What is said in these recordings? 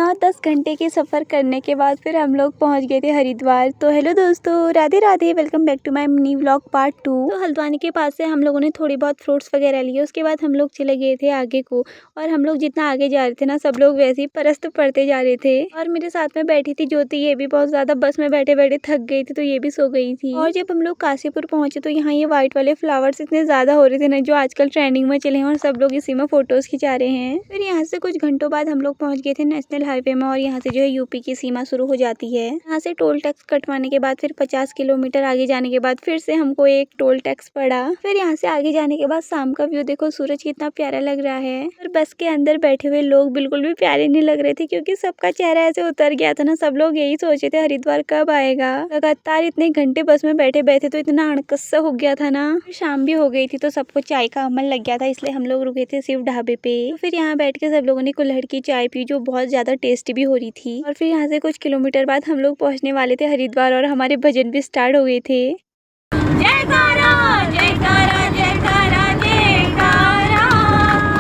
9-10 घंटे के सफ़र करने के बाद फिर हम लोग पहुंच गए थे हरिद्वार। तो हेलो दोस्तों, Radhe Radhe, welcome back to my mini vlog part 2। तो हल्द्वानी के पास से हम लोगों ने थोड़ी बहुत फ्रूट्स वगैरह लिए। उसके बाद हम लोग चले गए थे आगे को, और हम लोग जितना आगे जा रहे थे ना, सब लोग वैसे ही परस्त पढ़ते जा रहे थे। और मेरे साथ में बैठी थी ज्योति, ये भी बहुत ज्यादा बस में बैठे बैठे थक गई थी, तो ये भी सो गई थी। और जब हम लोग काशीपुर पहुंचे तो यहाँ ये व्हाइट वाले फ्लावर्स इतने ज्यादा हो रहे थे ना, जो आजकल ट्रेंडिंग में चले हैं, और सब लोग इसी में फोटोज खिंचा रहे हैं। फिर यहाँ से कुछ घंटों बाद हम लोग पहुंच गए थे नेशनल हाईवे में, और यहाँ से जो है यूपी की सीमा शुरू हो जाती है। यहाँ से टोल टैक्स कटवाने के बाद फिर 50 किलोमीटर आगे जाने के बाद फिर से हमको एक टोल टैक्स पड़ा। फिर यहाँ से आगे जाने के बाद शाम का व्यू देखो, सूरज कितना प्यारा लग रहा है। और बस के अंदर बैठे हुए लोग बिल्कुल भी प्यारे नहीं लग रहे थे, क्योंकि सबका चेहरा ऐसे उतर गया था ना। सब लोग यही सोचे थे हरिद्वार कब आएगा। लगातार इतने घंटे बस में बैठे बैठे तो इतना अड़कस्सा हो गया था ना। शाम भी हो गई थी तो सबको चाय का अमल लग गया था, इसलिए हम लोग रुके थे शिव ढाबे पे। तो फिर यहाँ बैठ के सब लोगों ने कुल्हड़ की चाय पी, जो बहुत ज्यादा टेस्टी भी हो रही थी। और फिर यहाँ से कुछ किलोमीटर बाद हम लोग पहुँचने वाले थे हरिद्वार, और हमारे भजन भी स्टार्ट हो गए थे।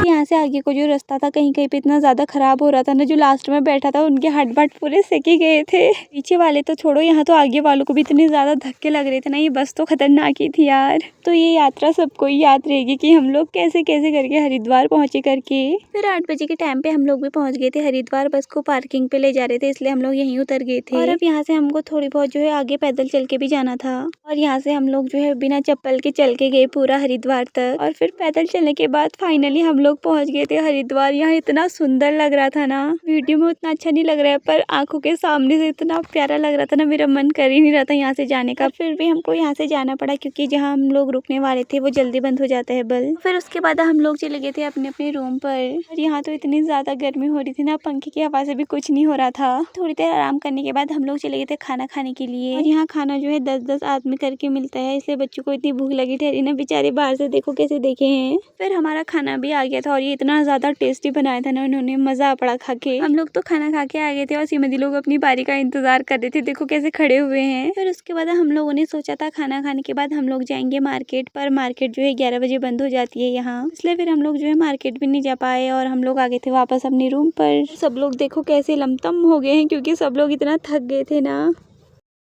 यहाँ से आगे को जो रास्ता था कहीं कहीं पे इतना ज्यादा खराब हो रहा था ना, जो लास्ट में बैठा था उनके हट बट पूरे सेके गए थे। पीछे वाले तो छोड़ो, यहाँ तो आगे वालों को भी इतने ज्यादा धक्के लग रहे थे ना, ये बस तो खतरनाक ही थी यार। तो ये यात्रा सबको ही याद रहेगी कि हम लोग कैसे कैसे करके हरिद्वार पहुंचे करके। फिर 8 बजे के टाइम पे हम लोग भी पहुंच गए थे हरिद्वार। बस को पार्किंग पे ले जा रहे थे, इसलिए हम लोग यहीं उतर गए थे। और अब यहाँ से हमको थोड़ी बहुत जो है आगे पैदल चल के भी जाना था। और यहाँ से हम लोग जो है बिना चप्पल के चल के गए पूरा हरिद्वार तक। और फिर पैदल चलने के बाद फाइनली हम लोग पहुंच गए थे हरिद्वार। यहाँ इतना सुंदर लग रहा था ना, वीडियो में उतना अच्छा नहीं लग रहा है, पर आंखों के सामने से इतना प्यारा लग रहा था ना, मेरा मन कर ही नहीं रहा था यहाँ से जाने का। फिर भी हमको यहाँ से जाना पड़ा, क्योंकि जहाँ हम लोग रुकने वाले थे वो जल्दी बंद हो जाता है बल्ब। फिर उसके बाद हम लोग चले गए थे अपने अपने रूम पर। और यहाँ तो इतनी ज्यादा गर्मी हो रही थी ना, पंखे की हवा से भी कुछ नहीं हो रहा था। थोड़ी देर आराम करने के बाद हम लोग चले गए थे खाना खाने के लिए। और यहाँ खाना जो है 10-10 आदमी करके मिलता है, इसलिए बच्चों को इतनी भूख लगी ठहरी ना, बेचारे बाहर से देखो कैसे देखे हैं। फिर हमारा खाना भी आ गया था, और ये इतना ज्यादा टेस्टी बनाया था ना उन्होंने, मजा पड़ा खा के। हम लोग तो खाना खा के आ गए थे, और श्रीमती लोग अपनी बारी का इंतजार कर रहे थे, देखो कैसे खड़े हुए हैं। फिर उसके बाद हम लोगों ने सोचा था खाना खाने के बाद हम लोग जाएंगे मार्केट, पर मार्केट जो है 11 बजे बंद हो जाती है यहाँ, इसलिए फिर हम लोग जो है मार्केट भी नहीं जा पाए, और हम लोग आ गए थे वापस अपने रूम पर। सब लोग देखो कैसे लमतम हो गए हैं, क्योंकि सब लोग इतना थक गए थे ना।